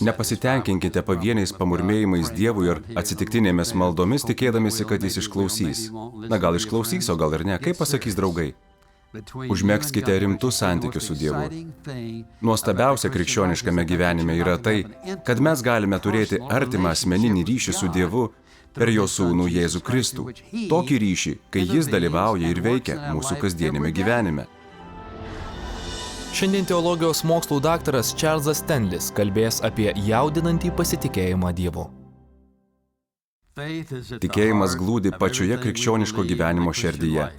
Nepasitenkinkite pavieniais pamurmėjimais Dievui ar atsitiktinėmis maldomis, tikėdamėsi, kad jis išklausys. Na, gal išklausys, o gal ir ne. Kaip pasakys draugai? Užmegzkite rimtus santykius su Dievu. Nuostabiausia krikščioniškame gyvenime yra tai, kad mes galime turėti artimą asmeninį ryšį su Dievu per jo sūnų Jėzų Kristų. Tokį ryšį, kai jis dalyvauja ir veikia mūsų kasdienime gyvenime. Šiandien teologijos mokslų daktaras Čarlzas Stenlis kalbės apie jaudinantį pasitikėjimą Dievu. Tikėjimas glūdi pačioje krikščioniško gyvenimo šerdyje.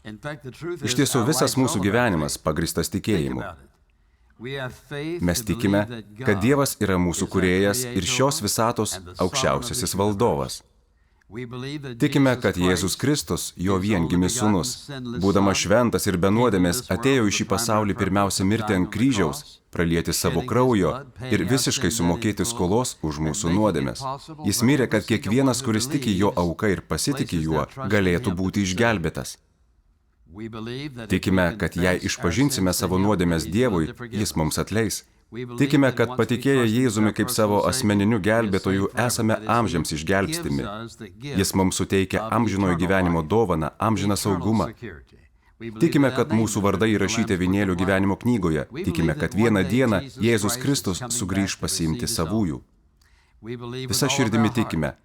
Iš tiesų, visas mūsų gyvenimas pagristas tikėjimu. Mes tikime, kad Dievas yra mūsų kūrėjas ir šios visatos aukščiausiasis valdovas. Tikime, kad Jėzus Kristus, jo viengimis sūnus, būdamas šventas ir be nuodėmės, atėjo į šį pasaulį pirmiausia mirti ant kryžiaus, pralieti savo kraujo ir visiškai sumokėti skolos už mūsų nuodėmes. Jis mirė, kad kiekvienas, kuris tiki jo auka ir pasitiki juo, galėtų būti išgelbėtas. Tikime, kad jei išpažinsime savo nuodėmes Dievui, jis mums atleis. Tikime, kad patikėję Jėzumi kaip savo asmeniniu gelbėtoju esame amžiams išgelbstimi. Jis mums suteikia amžinojo gyvenimo dovaną, amžiną saugumą. Tikime, kad mūsų vardai įrašyti avinėlio gyvenimo knygoje. Tikime, kad vieną dieną Jėzus Kristus sugrįš pasiimti savųjų. Visa širdimi tikime,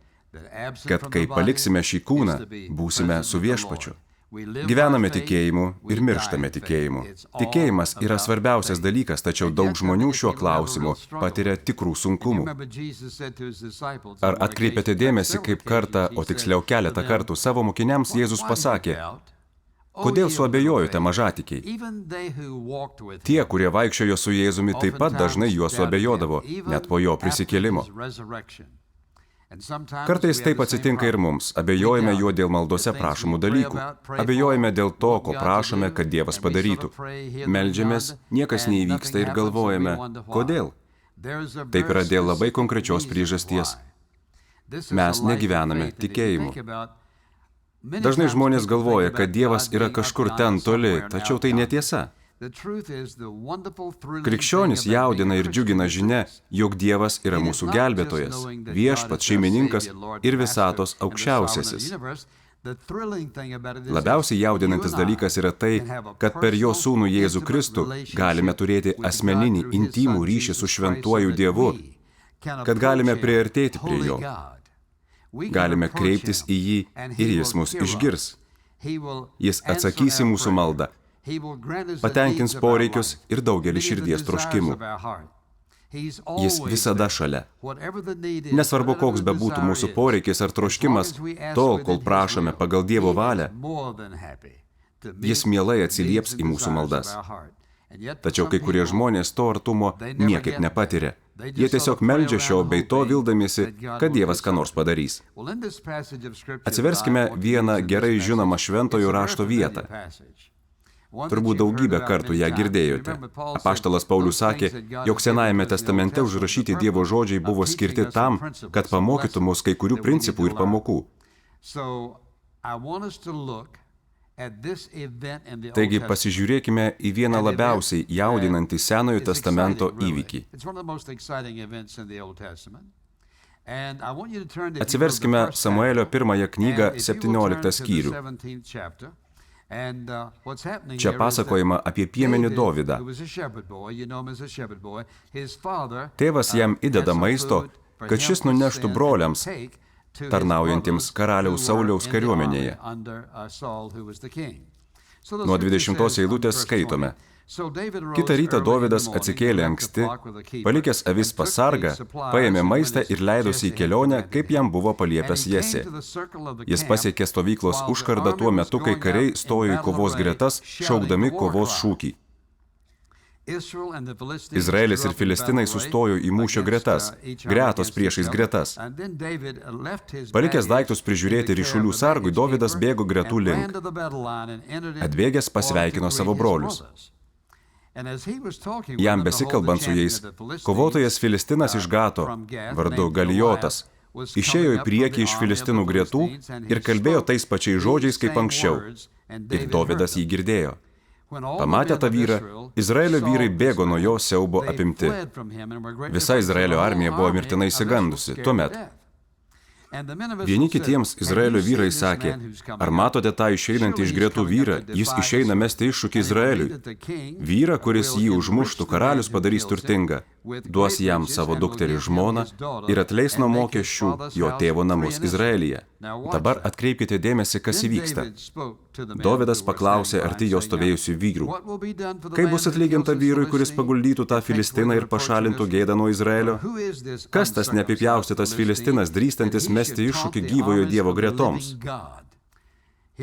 kad kai paliksime šį kūną, būsime su Viešpačiu. Gyvename tikėjimu ir mirštame tikėjimu. Tikėjimas yra svarbiausias dalykas, tačiau daug žmonių šiuo klausimu patiria tikrų sunkumų. Ar atkreipėte dėmesį, kaip kartą, o tiksliau keletą kartų, savo mokiniams Jėzus pasakė: kodėl suabejojote mažatikiai? Tie, kurie vaikščiojo su Jėzumi, taip pat dažnai juo suabejodavo, net po jo prisikėlimo. Kartais taip atsitinka ir mums. Abejojame juo dėl maldose prašomų dalykų. Abejojame dėl to, ko prašome, kad Dievas padarytų. Meldžiamės, niekas neįvyksta ir galvojame, kodėl? Taip yra dėl labai konkrečios priežasties. Mes negyvename tikėjimu. Dažnai žmonės galvoja, kad Dievas yra kažkur ten toli, tačiau tai netiesa. Krikščionis jaudina ir džiugina žinia, jog Dievas yra mūsų gelbėtojas, viešpats, šeimininkas ir visatos aukščiausiasis. Labiausiai jaudinantis dalykas yra tai, kad per jo sūnų Jėzų Kristų galime turėti asmeninį, intimų ryšį su šventuoju Dievu, kad galime priartėti prie jo. Galime kreiptis į jį ir jis mus išgirs. Jis atsakys į mūsų maldą, patenkins poreikius ir daugelį širdies troškimų. Jis visada šalia. Nesvarbu, koks bebūtų mūsų poreikis ar troškimas, tol, kol prašome pagal Dievo valią, jis mielai atsilieps į mūsų maldas. Tačiau kai kurie žmonės to artumo niekaip nepatiria. Jie tiesiog meldžia šio bei to vildamiesi, kad Dievas ką nors padarys. Atsiverskime vieną gerai žinomą šventojo rašto vietą. Turbūt daugybę kartų ją girdėjote. Apaštalas Paulius sakė, jog Senajame testamente užrašyti Dievo žodžiai buvo skirti tam, kad pamokytų mus kai kurių principų ir pamokų. Taigi pasižiūrėkime į vieną labiausiai jaudinantį Senojo testamento įvykį. Atsiverskime Samuelio 1 knygą 17 skyrių. Čia pasakojama apie piemenį Dovydą. Tėvas jam įdeda maisto, kad šis nuneštų broliams, tarnaujantiems karaliaus Sauliaus kariuomenėje. Nuo 20 eilutės skaitome. Kitą rytą Dovydas atsikėlė anksti, palikęs avis pas sargą, paėmė maistą ir leidosi į kelionę, kaip jam buvo paliepęs Jesė. Jis pasiekė stovyklos užkardą tuo metu, kai kariai stojo į kovos gretas, šaukdami kovos šūkį. Izraelis ir Filistinai sustojo į mūšio gretas, gretos priešais gretas. Palikęs daiktus prižiūrėti ryšulių sargui, Dovydas bėgo gretų link. Atbėgęs pasveikino savo brolius. Jam besikalbant su jais, kovotojas Filistinas iš Gato, vardu Galijotas, išėjo į priekį iš Filistinų gretų ir kalbėjo tais pačiais žodžiais kaip anksčiau. Ir Dovydas jį girdėjo. Pamatę tą vyrą, Izraelio vyrai bėgo nuo jo siaubo apimti. Visa Izraelio armija buvo mirtinai išsigandusi. Tuomet vieni kitiems Izraelio vyrai sakė, ar matote tą išeinantį iš gretų vyrą, jis išeina mesti iššūkį Izraeliui. Vyrą, kuris jį užmuštų, karalius padarys turtingą, duos jam savo dukterį žmoną ir atleis nuo mokesčių jo tėvo namus Izraelyje. Dabar atkreipkite dėmesį, kas įvyksta. Dovydas paklausė arti jo stovėjusių vyrų. Kaip bus atlyginta vyrui, kuris paguldytų tą Filistiną ir pašalintų gėdą nuo Izraelio? Kas tas neapipjaustytas Filistinas, drįstantis mesti iššūkį gyvojo Dievo gretoms?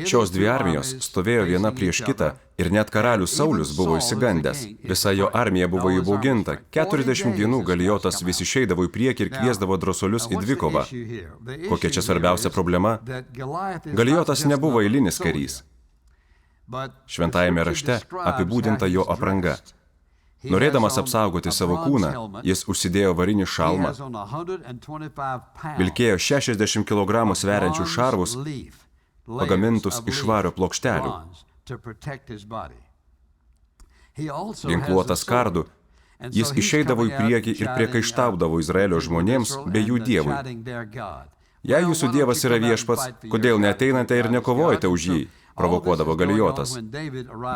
Šios dvi armijos stovėjo viena prieš kitą ir net karalius Saulius buvo išsigandęs. Visa jo armija buvo įbauginta. 40 dienų Galijotas vis išeidavo į priekį ir kviesdavo drąsuolius į dvikovą. Kokia čia svarbiausia problema? Galijotas nebuvo eilinis karys. Šventajame rašte apibūdinta jo apranga. Norėdamas apsaugoti savo kūną, jis užsidėjo varinį šalmą, vilkėjo 60 kg sveriančių šarvus, pagamintus iš vario plokštelių. Ginkluotas kardu, jis išeidavo į priekį ir priekaištaudavo Izraelio žmonėms bei jų Dievui. Jei jūsų Dievas yra viešpats, kodėl neateinate ir nekovojate už jį? Provokuodavo Galijotas.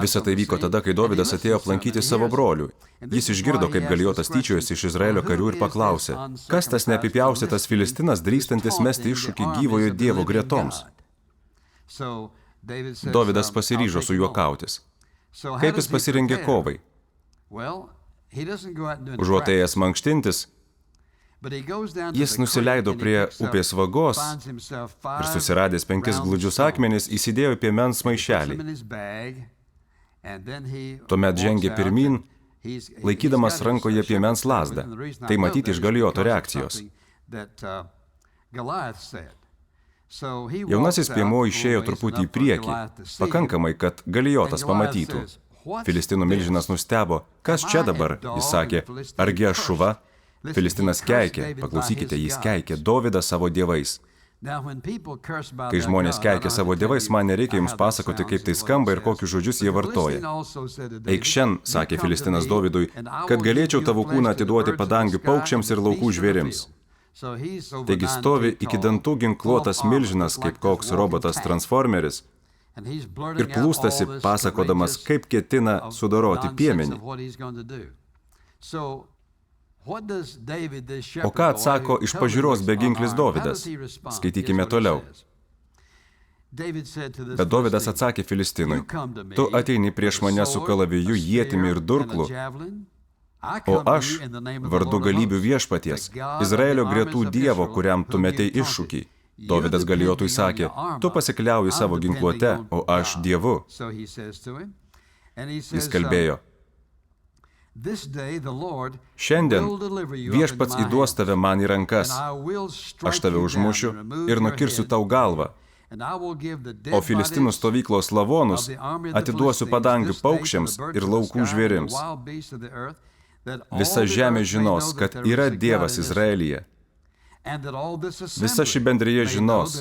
Visa tai vyko tada, kai Dovydas atėjo aplankyti savo brolių. Jis išgirdo, kaip Galijotas tyčiojasi iš Izraelio karių ir paklausė, kas tas neapipjaustytas Filistinas, drįstantis mesti iššūkį gyvojo Dievo gretoms? Dovydas pasiryžo su juo kautis. Kaip jis pasirengė kovai? Užuot ėjęs mankštintis, jis nusileido prie upės vagos ir susiradęs 5 gludžius akmenis įsidėjo į piemens maišelį. Tuomet žengė pirmyn, laikydamas rankoje piemens lazdą. Tai matyti iš Galijoto reakcijos. Jaunasis piemuo išėjo truputį į priekį, pakankamai, kad Galijotas pamatytų. Filistinų milžinas nustebo. Kas čia dabar? Jis sakė, argi aš šuva? Filistinas keikė, paklausykite, jis keikė Dovydą savo dievais. Kai žmonės keikia savo dievais, man nereikia jums pasakoti, kaip tai skamba ir kokius žodžius jie vartoja. Eik šen, sakė Filistinas Dovydui, kad galėčiau tavo kūną atiduoti padangių paukščiams ir laukų žvėrims. Taigi stovi iki dantų ginkluotas milžinas, kaip koks robotas transformeris, ir plūstasi, pasakodamas, kaip ketina sudoroti piemenį. O ką atsako iš pažiūros beginklis Dovydas? Skaitykime toliau. Bet Dovydas atsakė Filistinui, tu ateini prieš mane su kalaviju, ietimi ir durklu, o aš, vardu galybių viešpaties, Izraelio gretų Dievo, kuriam tu metei iššūkį. Dovydas Galijotui sakė, tu pasikliauji savo ginkluote, o aš Dievu. Jis kalbėjo, šiandien viešpats įduos tave man į rankas, aš tave užmušiu ir nukirsiu tau galvą, o Filistinų stovyklos lavonus atiduosiu padangių paukščiams ir laukų žvėrims. Visa žemė žinos, kad yra Dievas Izraelyje. Visa ši bendrija žinos,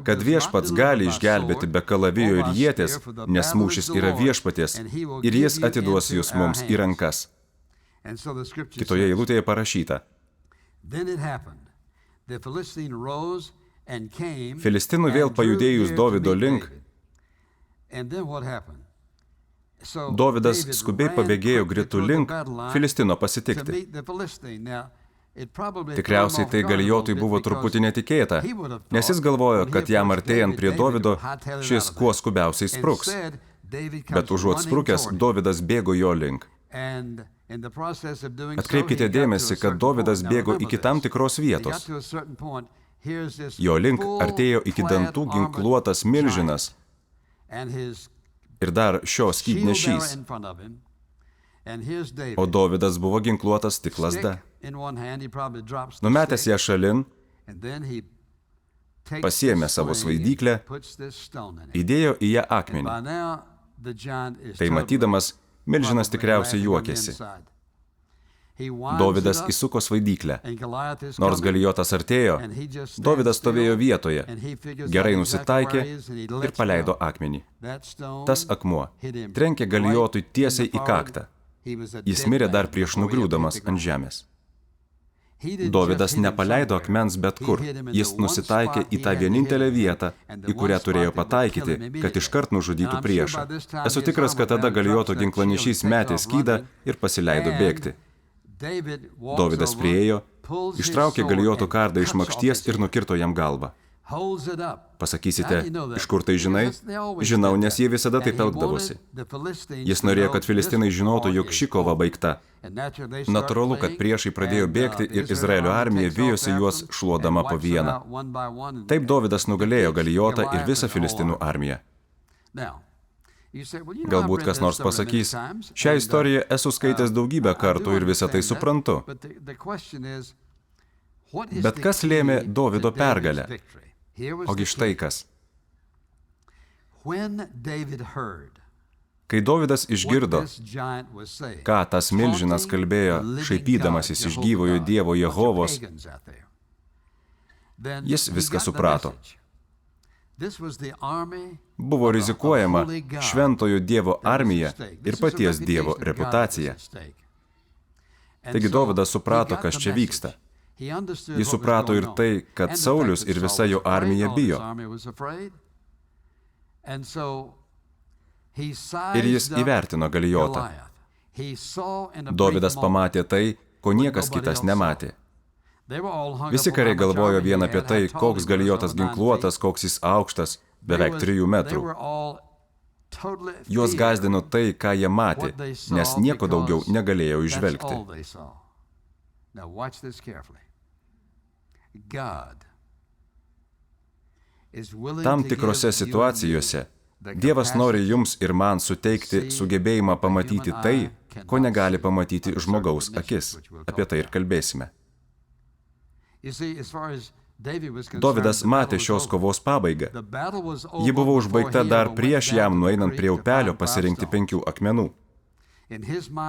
kad viešpats gali išgelbėti be kalavijo ir ietės, nes mūšis yra viešpaties ir jis atiduos jūs mums į rankas. Kitoje eilutėje parašyta. Filistinų vėl pajudėjus Dovydo link, Dovydas skubiai pabėgėjo gretų link Filistino pasitikti. Tikriausiai tai Galijotui buvo truputį netikėta, nes jis galvojo, kad jam artėjant prie Dovydo, šis kuo skubiausiai spruks. Bet užuot sprukęs, Dovydas bėgo jo link. Atkreipkite dėmesį, kad Dovydas bėgo iki tam tikros vietos. Jo link artėjo iki dantų ginkluotas milžinas ir dar šio skydnešys. O Dovydas buvo ginkluotas tik lazda. Numetęs ją šalin, pasiėmė savo svaidyklę, įdėjo į ją akmenį. Tai matydamas, milžinas tikriausiai juokėsi. Dovydas įsuko svaidyklę. Nors Galijotas artėjo, Dovydas stovėjo vietoje, gerai nusitaikė ir paleido akmenį. Tas akmuo trenkė Galijotui tiesiai į kaktą. Jis mirė dar prieš nugriūdamas ant žemės. Dovydas nepaleido akmens bet kur. Jis nusitaikė į tą vienintelę vietą, į kurią turėjo pataikyti, kad iškart nužudytų priešą. Esu tikras, kad tada Galijoto ginklanešys metė skydą ir pasileido bėgti. Dovydas priėjo, ištraukė Galijoto kardą iš makšties ir nukirto jam galvą. Pasakysite, iš kur tai žinai? Žinau, nes jie visada taip elgdavosi. Jis norėjo, kad filistinai žinotų, jog ši kova baigta. Natūralu, kad priešai pradėjo bėgti ir Izraelio armija vijosi juos šluodama po vieną. Taip Dovydas nugalėjo Galijotą ir visą filistinų armiją. Galbūt kas nors pasakys, šią istoriją esu skaitęs daugybę kartų ir visą tai suprantu. Bet kas lėmė Dovydo pergalę? Ogi štai kas. Kai Dovydas išgirdo, ką tas milžinas kalbėjo, šaipydamasis iš gyvojo Dievo Jehovos, jis viską suprato. Buvo rizikuojama šventojo Dievo armija ir paties Dievo reputacija. Taigi Dovydas suprato, kas čia vyksta. Jis suprato ir tai, kad Saulius ir visa jo armija bijo. Ir jis įvertino Galijotą. Dovydas pamatė tai, ko niekas kitas nematė. Visi kariai galvojo vien apie tai, koks Galijotas ginkluotas, koks jis aukštas, beveik 3 metrų. Juos gąsdino tai, ką jie matė, nes nieko daugiau negalėjo įžvelgti. Tam tikrose situacijose Dievas nori jums ir man suteikti sugebėjimą pamatyti tai, ko negali pamatyti žmogaus akis. Apie tai ir kalbėsime. Dovydas matė šios kovos pabaigą. Ji buvo užbaigta dar prieš jam nueinant prie upelio pasirinkti 5 akmenų.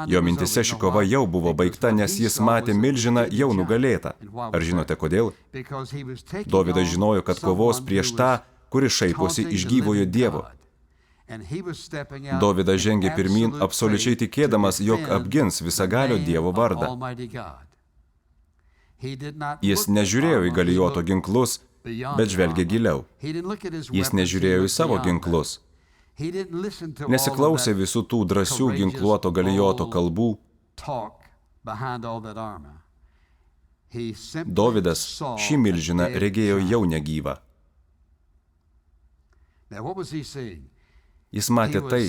Jo mintise ši kova jau buvo baigta, nes jis matė milžiną jau nugalėtą. Ar žinote kodėl? Dovydas žinojo, kad kovos prieš tą, kuris šaiposi iš gyvojo Dievo. Dovydas žengė pirmyn, absoliučiai tikėdamas, jog apgins visagalio Dievo vardą. Jis nežiūrėjo į Galijoto ginklus, bet žvelgė giliau. Jis nežiūrėjo į savo ginklus. Nesiklausė visų tų drąsių ginkluoto Galijoto kalbų. Dovydas šį milžiną regėjo jau negyvą. Jis matė tai,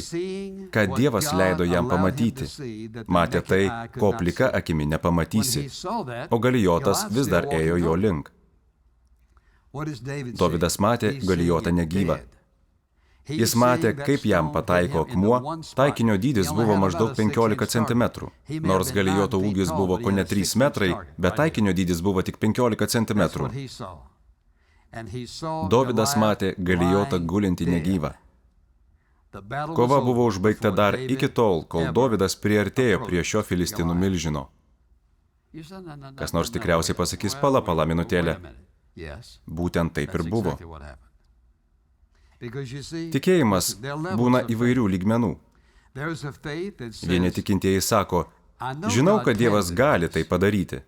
ką Dievas leido jam pamatyti. Matė tai, ko plika akimi nepamatysi, o Galijotas vis dar ėjo jo link. Dovydas matė Galijotą negyvą. Jis matė, kaip jam pataiko akmuo, taikinio dydis buvo maždaug 15 cm. Nors Galijoto ūgis buvo kone 3 metrai, bet taikinio dydis buvo tik 15 cm. Dovydas matė Galijotą gulintį negyvą. Kova buvo užbaigta dar iki tol, kol Dovydas priartėjo prie šio filistinų milžino. Kas nors tikriausiai pasakys, pala minutėlę. Būtent taip ir buvo. Tikėjimas būna įvairių lygmenų. Vieni tikintieji sako, žinau, kad Dievas gali tai padaryti,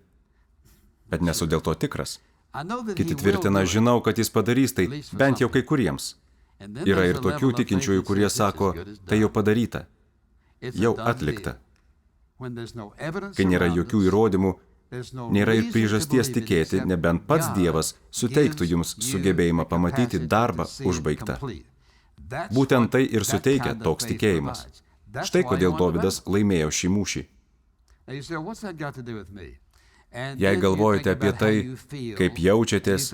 bet nesu dėl to tikras. Kiti tvirtina, žinau, kad jis padarys tai, bent jau kai kuriems. Yra ir tokių tikinčiųjų, kurie sako, tai jau padaryta, jau atlikta. Kai nėra jokių įrodymų, nėra ir priežasties tikėti, nebent pats Dievas suteiktų jums sugebėjimą pamatyti darbą užbaigtą. Būtent tai ir suteikia toks tikėjimas. Štai kodėl Dovydas laimėjo šį mūšį. Jei galvojate apie tai, kaip jaučiatės,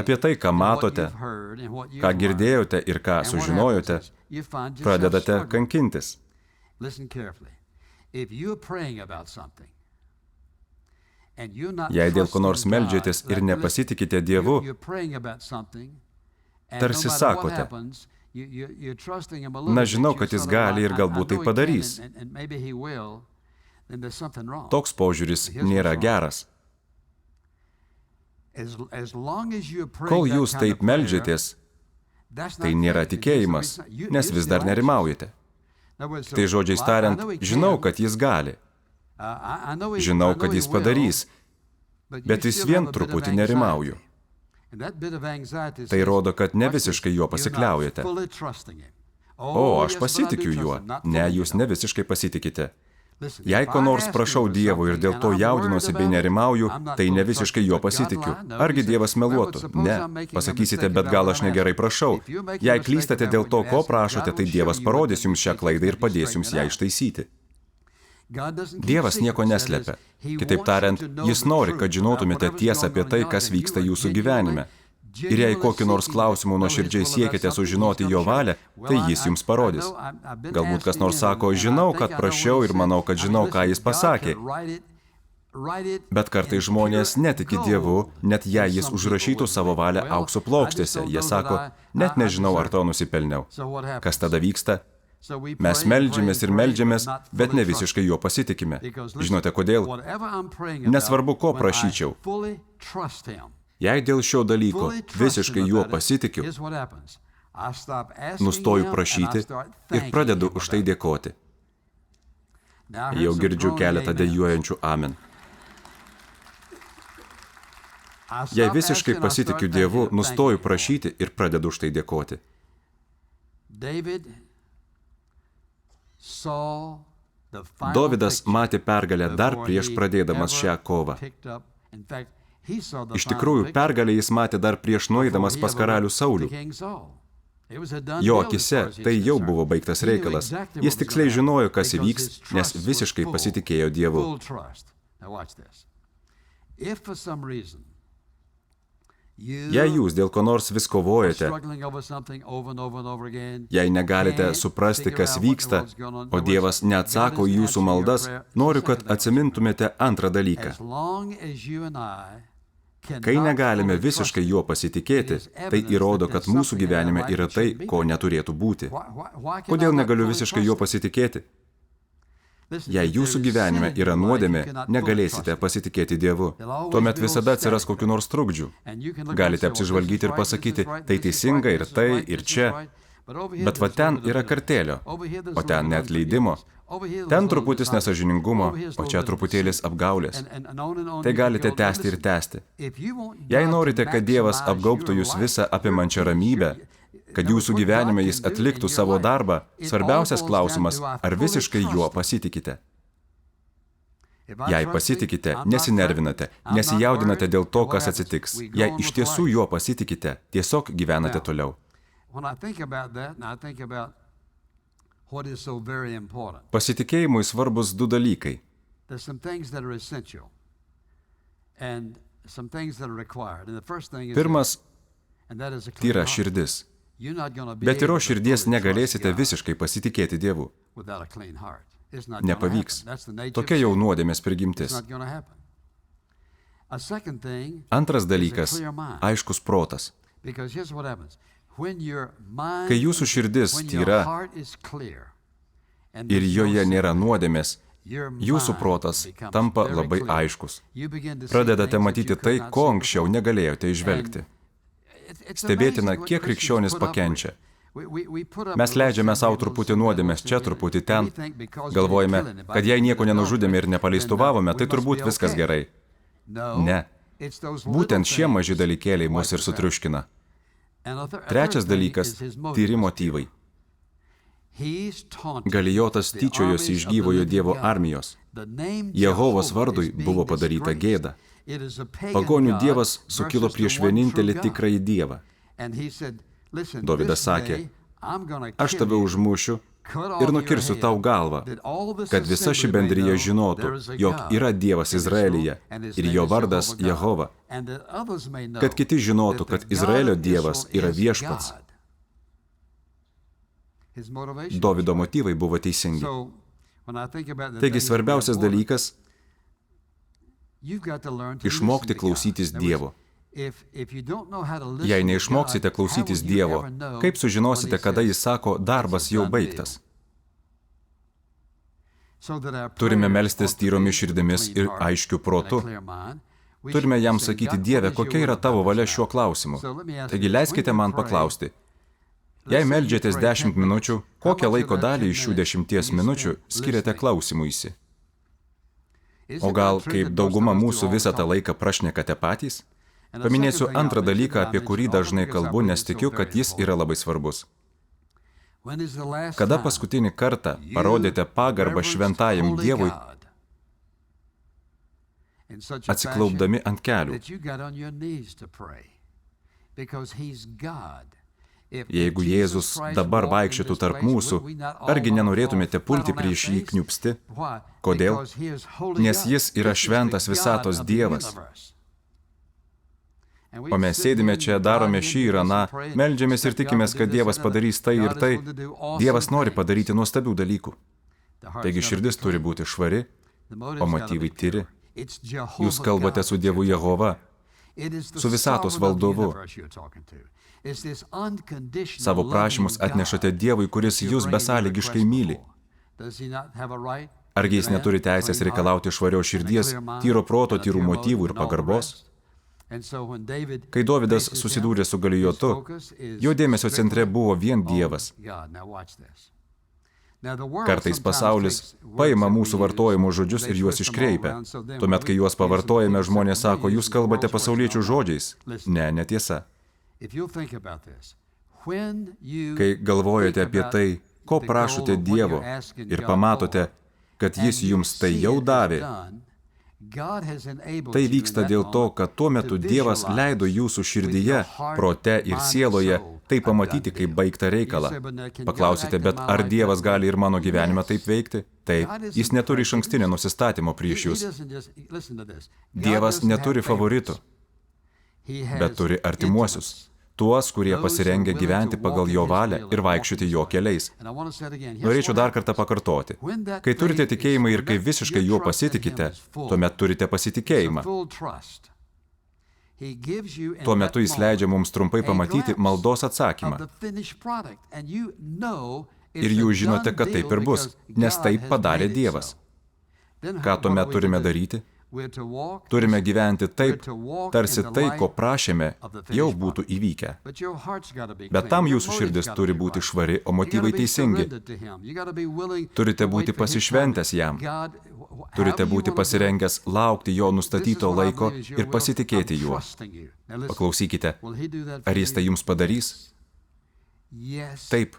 apie tai, ką matote, ką girdėjote ir ką sužinojote, pradedate kankintis. Jei dėl ko nors meldžiatės ir nepasitikite Dievu, tarsi sakote, na, žinau, kad jis gali ir galbūt tai padarys. Toks požiūris nėra geras. Kol jūs taip meldžiatės, tai nėra tikėjimas, nes vis dar nerimaujate. Tai žodžiais tariant, žinau, kad jis gali. Žinau, kad jis padarys, bet vis vien truputį nerimauju. Tai rodo, kad ne visiškai juo pasikliaujate. O, aš pasitikiu juo. Ne, jūs ne visiškai pasitikite. Jei ko nors prašau Dievo ir dėl to jaudinuosi bei nerimauju, tai ne visiškai juo pasitikiu. Argi Dievas meluotų? Ne. Pasakysite, bet gal aš negerai prašau. Jei klystate dėl to, ko prašote, tai Dievas parodys jums šią klaidą ir padės jums ją ištaisyti. Dievas nieko neslepia. Kitaip tariant, jis nori, kad žinotumėte tiesą apie tai, kas vyksta jūsų gyvenime. Ir jei kokį nors klausimų nuoširdžiai siekite sužinoti jo valią, tai jis jums parodys. Galbūt kas nors sako, žinau, kad prašiau ir manau, kad žinau, ką jis pasakė. Bet kartais žmonės netiki Dievu, net jei jis užrašytų savo valią aukso plokštėse. Jie sako, net nežinau, ar to nusipelniau. Kas tada vyksta? Mes meldžiamės, bet ne visiškai juo pasitikime. Žinote kodėl? Nesvarbu, ko prašyčiau. Jei dėl šio dalyko visiškai juo pasitikiu, nustoju prašyti ir pradedu už tai dėkoti. Jau girdžiu keletą dejuojančių amen. Jei visiškai pasitikiu Dievu, nustoju prašyti ir pradedu už tai dėkoti. Dovydas matė pergalę dar prieš pradėdamas šią kovą. Iš tikrųjų, pergalę jis matė dar prieš nueidamas pas karalių Saulių. Jo akise tai jau buvo baigtas reikalas. Jis tiksliai žinojo, kas įvyks, nes visiškai pasitikėjo Dievu. Jei jūs dėl ko nors vis kovojate, jei negalite suprasti, kas vyksta, o Dievas neatsako į jūsų maldas, noriu, kad atsimintumėte antrą dalyką. Kai negalime visiškai juo pasitikėti, tai įrodo, kad mūsų gyvenime yra tai, ko neturėtų būti. Kodėl negaliu visiškai juo pasitikėti? Jei jūsų gyvenime yra nuodėmė, negalėsite pasitikėti Dievu. Tuomet visada atsiras kokių nors trukdžių. Galite apsižvalgyti ir pasakyti, tai teisinga ir tai, ir čia. Bet va ten yra kartėlio, o ten neatleidimo. Ten truputis nesąžiningumo, o čia truputėlis apgaulės. Tai galite tęsti ir tęsti. Jei norite, kad Dievas apgaubtų jūs visą apimančią ramybę, kad jūsų gyvenime jis atliktų savo darbą, svarbiausias klausimas, ar visiškai juo pasitikite. Jei pasitikite, nesinervinate, nesijaudinate dėl to, kas atsitiks. Jei iš tiesų juo pasitikite, tiesiog gyvenate toliau. Pasitikėjimui svarbus du dalykai. Pirmas – tyra širdis. Be tyros širdies negalėsite visiškai pasitikėti Dievu. Nepavyks. Tokia jau nuodėmės prigimtis. Antras dalykas – aiškus protas. Kai jūsų širdis tyra ir joje nėra nuodėmės, jūsų protas tampa labai aiškus. Pradedate matyti tai, ko anksčiau negalėjote įžvelgti. Stebėtina, kiek krikščionis pakenčia. Mes leidžiame savo truputį nuodėmės čia, truputį ten. Galvojame, kad jei nieko nenužudėme ir nepaleistuvavome, tai turbūt viskas gerai. Ne. Būtent šie maži dalykėliai mus ir sutriuškina. Trečias dalykas – tyri motyvai. Galijotas tyčiojosi iš gyvojo Dievo armijos. Jehovos vardui buvo padaryta gėda. Pagonių Dievas sukilo prieš vienintelį tikrąjį Dievą. Dovydas sakė, aš tave užmušiu ir nukirsiu tau galvą, kad visa ši bendrija žinotų, jog yra Dievas Izraelyje ir jo vardas Jehova, kad kiti žinotų, kad Izraelio Dievas yra viešpats. Dovydo motyvai buvo teisingi. Taigi svarbiausias dalykas – išmokti klausytis Dievo. Jei neišmoksite klausytis Dievo, kaip sužinosite, kada jis sako, darbas jau baigtas? Turime melstis tyromis širdimis ir aiškiu protu. Turime jam sakyti, Dieve, kokia yra tavo valia šiuo klausimu. Taigi leiskite man paklausti. Jei meldžiatės 10 minučių, kokią laiko dalį iš šių 10 minučių skiriate klausimuisi? O gal, kaip dauguma mūsų visą tą laiką prašnekate patys? Paminėsiu antrą dalyką, apie kurį dažnai kalbu, nes tikiu, kad jis yra labai svarbus. Kada paskutinį kartą parodėte pagarbą šventajam Dievui, atsiklaupdami ant kelių? Jeigu Jėzus dabar vaikščiotų tarp mūsų, argi nenorėtumėte pulti prieš jį kniupsti? Kodėl? Nes jis yra šventas visatos Dievas. O mes sėdime čia, darome šį ir aną, meldžiamės ir tikimės, kad Dievas padarys tai ir tai. Dievas nori padaryti nuostabių dalykų. Taigi širdis turi būti švari, o motyvai tyri. Jūs kalbate su Dievu Jehova, su visatos valdovu. Savo prašymus atnešate Dievui, kuris jūs besąlygiškai myli. Argi jis neturi teisės reikalauti švarios širdies, tyro proto, tyrų motyvų ir pagarbos? Kai Dovydas susidūrė su Galijotu, jo dėmesio centre buvo vien Dievas. Kartais pasaulis paima mūsų vartojimo žodžius ir juos iškreipia. Tuomet, kai juos pavartojame, žmonės sako, jūs kalbate pasauliečių žodžiais. Ne, netiesa. Kai galvojate apie tai, ko prašote Dievo ir pamatote, kad jis jums tai jau davė, tai vyksta dėl to, kad tuo metu Dievas leido jūsų širdyje, prote ir sieloje tai pamatyti kaip baigtą reikalą. Paklausite, bet ar Dievas gali ir mano gyvenime taip veikti? Taip, jis neturi išankstinio nusistatymo prieš jūs. Dievas neturi favoritų, bet turi artimuosius. Tuos, kurie pasirengia gyventi pagal jo valią ir vaikščioti jo keliais. Norėčiau dar kartą pakartoti. Kai turite tikėjimą ir kai visiškai juo pasitikite, tuomet turite pasitikėjimą. Tuo metu jis leidžia mums trumpai pamatyti maldos atsakymą. Ir jūs žinote, kad taip ir bus, nes taip padarė Dievas. Ką tuomet turime daryti? Turime gyventi taip, tarsi tai, ko prašėme, jau būtų įvykę. Bet tam jūsų širdis turi būti švari, o motyvai teisingi. Turite būti pasišventęs jam. Turite būti pasirengęs laukti jo nustatyto laiko ir pasitikėti juo. Paklausykite, ar jis tai jums padarys? Taip,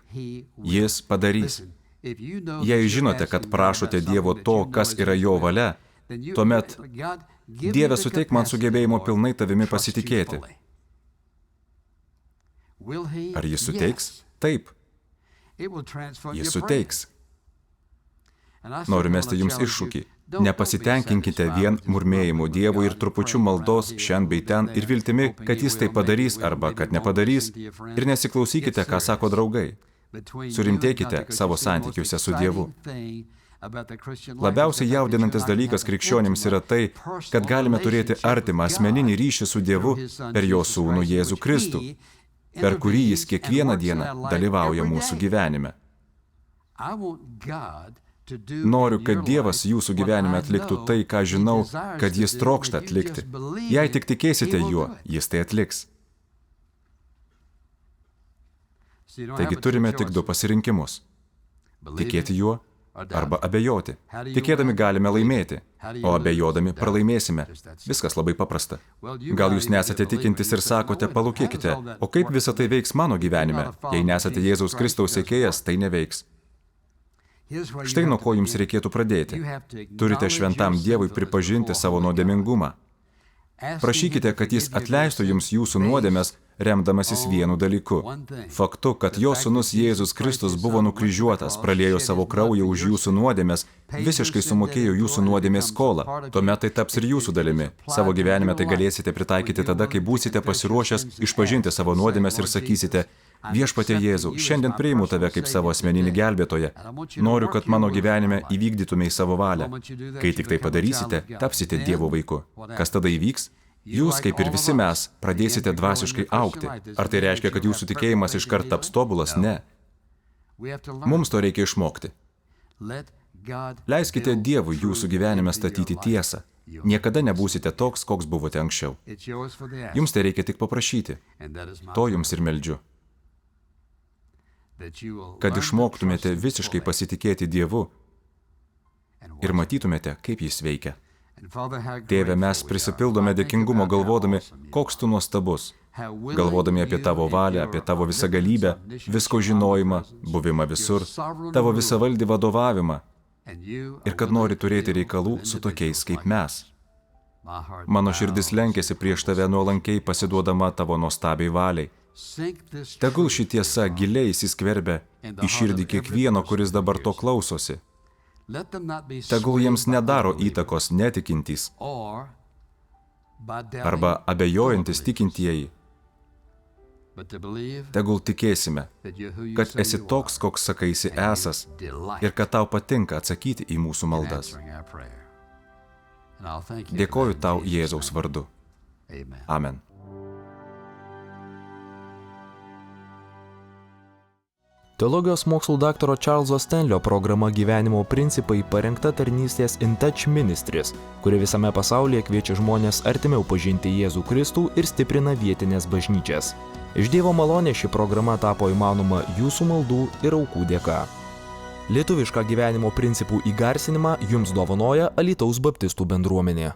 jis padarys. Jei žinote, kad prašote Dievo to, kas yra jo valia, tuomet, Dieve, suteik man sugebėjimo pilnai tavimi pasitikėti. Ar jis suteiks? Taip. Jis suteiks. Noriu mesti jums iššūkį. Nepasitenkinkite vien murmėjimu Dievui ir trupučiu maldos šen bei ten ir viltimi, kad jis tai padarys arba kad nepadarys, ir nesiklausykite, ką sako draugai. Surimtėkite savo santykiuose su Dievu. Labiausiai jaudinantis dalykas krikščionims yra tai, kad galime turėti artimą asmeninį ryšį su Dievu per jo sūnų Jėzų Kristų, per kurį jis kiekvieną dieną dalyvauja mūsų gyvenime. Noriu, kad Dievas jūsų gyvenime atliktų tai, ką žinau, kad jis trokšta atlikti. Jei tik tikėsite juo, jis tai atliks. Taigi turime tik du pasirinkimus. Tikėti juo arba abejoti. Tikėdami galime laimėti, o abejodami pralaimėsime. Viskas labai paprasta. Gal jūs nesate tikintis ir sakote, palūkėkite, o kaip visa tai veiks mano gyvenime? Jei nesate Jėzaus Kristaus sekėjas, tai neveiks. Štai nuo ko jums reikėtų pradėti. Turite šventam Dievui pripažinti savo nuodėmingumą. Prašykite, kad jis atleistų jums jūsų nuodėmes, remdamasis vienu dalyku. Faktu, kad jo sūnus Jėzus Kristus buvo nukryžiuotas, praliejo savo kraują už jūsų nuodėmes, visiškai sumokėjo jūsų nuodėmės skolą. Tuomet tai taps ir jūsų dalimi. Savo gyvenime tai galėsite pritaikyti tada, kai būsite pasiruošęs išpažinti savo nuodėmes ir sakysite, Viešpatie Jėzau, šiandien priimu tave kaip savo asmeninį gelbėtoją. Noriu, kad mano gyvenime įvykdytumei savo valią. Kai tik tai padarysite, tapsite Dievo vaiku. Kas tada įvyks? Jūs, kaip ir visi mes, pradėsite dvasiškai augti. Ar tai reiškia, kad jūsų tikėjimas iškart taps tobulas? Ne. Mums to reikia išmokti. Leiskite Dievui jūsų gyvenime statyti tiesą. Niekada nebūsite toks, koks buvote anksčiau. Jums tai reikia tik paprašyti. To jums ir meldžiu. Kad išmoktumėte visiškai pasitikėti Dievu ir matytumėte, kaip Jis veikia. Tėve, mes prisipildome dėkingumo galvodami, koks tu nuostabus. Galvodami apie tavo valią, apie tavo visagalybę, visko žinojimą, buvimą visur, tavo visavaldį vadovavimą ir kad nori turėti reikalų su tokiais kaip mes. Mano širdis lenkėsi prieš tave nuolankiai pasiduodama tavo nuostabiai valiai. Tegul ši tiesa giliai įsiskverbia į širdį kiekvieno, kuris dabar to klausosi. Tegul jiems nedaro įtakos netikintys arba abejojantis tikintieji. Tegul tikėsime, kad esi toks, koks sakaisi esas ir kad tau patinka atsakyti į mūsų maldas. Dėkoju tau Jėzaus vardu. Amen. Teologijos mokslų daktaro Čarlzo Stenlio programa Gyvenimo principai parengta tarnystės In Touch Ministries, kuri visame pasaulyje kviečia žmonės artimiau pažinti Jėzų Kristų ir stiprina vietinės bažnyčias. Iš Dievo malonės ši programa tapo įmanoma jūsų maldų ir aukų dėka. Lietuvišką gyvenimo principų įgarsinimą jums dovanoja Alytaus baptistų bendruomenė.